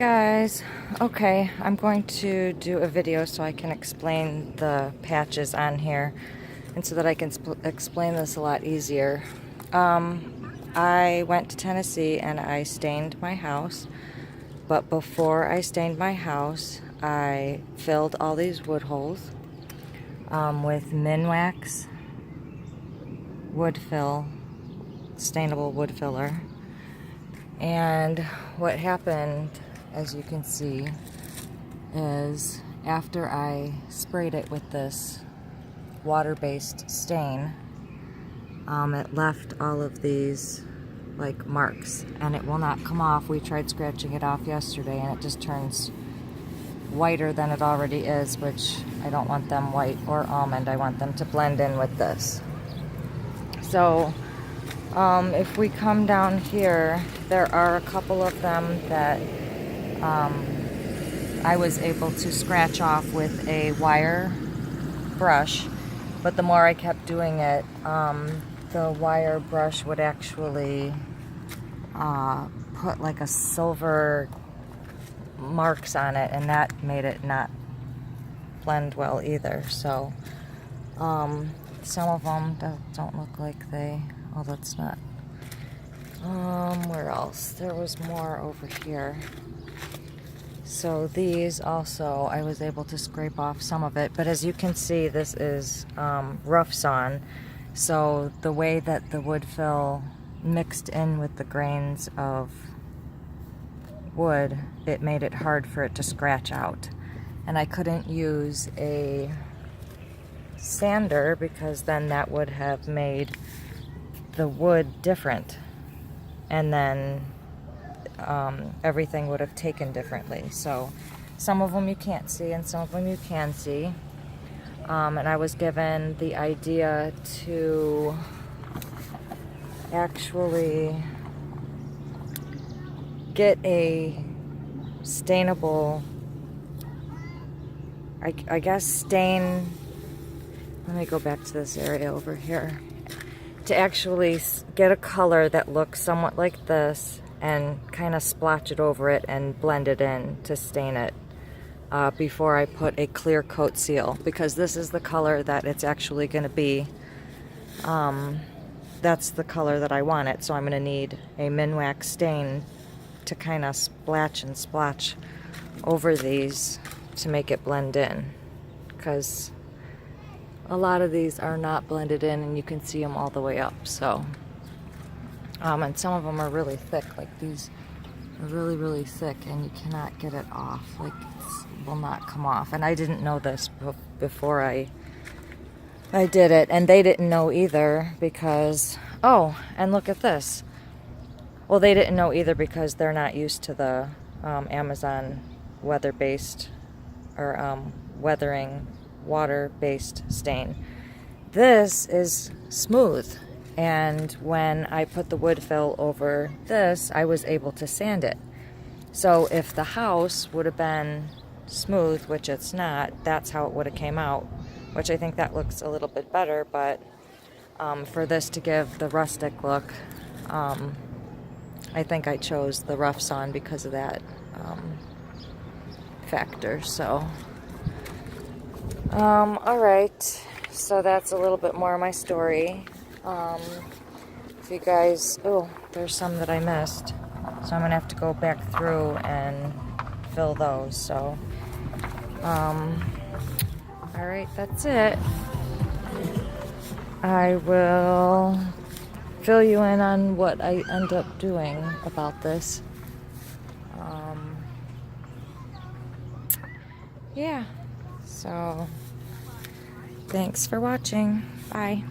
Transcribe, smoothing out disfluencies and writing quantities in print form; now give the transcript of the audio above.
Guys, okay, I'm going to do a video so I can explain the patches on here and so that I can explain this a lot easier. I went to Tennessee and I stained my house, but before I stained my house, I filled all these wood holes with Minwax wood fill, stainable wood filler. And what happened, as you can see, is after I sprayed it with this water-based stain, it left all of these like marks, and it will not come off. We tried scratching it off yesterday and it just turns whiter than it already is, which I don't want them white or almond. I want them to blend in with this. So if we come down here, there are a couple of them that I was able to scratch off with a wire brush, but the more I kept doing it, the wire brush would actually put like a silver marks on it, and that made it not blend well either. So some of them don't look like they, oh, that's not, where else? There was more over here. So these also, I was able to scrape off some of it, but as you can see, this is rough sawn. So the way that the wood fill mixed in with the grains of wood, it made it hard for it to scratch out. And I couldn't use a sander because then that would have made the wood different. And then everything would have taken differently. So some of them you can't see and some of them you can see. And I was given the idea to actually get a stainable, I guess stain, let me go back to this area over here, to actually get a color that looks somewhat like this and kind of splotch it over it and blend it in to stain it before I put a clear coat seal, because this is the color that it's actually going to be. That's the color that I want it, so I'm going to need a Minwax stain to kind of splatch and splotch over these to make it blend in, because a lot of these are not blended in and you can see them all the way up. So and some of them are really thick, like these are really thick and you cannot get it off, like it will not come off. And I didn't know this before I did it, and they didn't know either because, oh, and look at this. Well, they didn't know either because they're not used to the Amazon weather-based or weathering water-based stain. This is smooth, and when I put the wood fill over this, I was able to sand it. So if the house would have been smooth, which it's not, that's how it would have came out, which I think that looks a little bit better. But for this to give the rustic look, I think I chose the rough sawn because of that factor. So alright, so that's a little bit more of my story. If you guys, oh, there's some that I missed, so I'm gonna have to go back through and fill those. So alright, that's it. I will fill you in on what I end up doing about this. Yeah, so thanks for watching. Bye.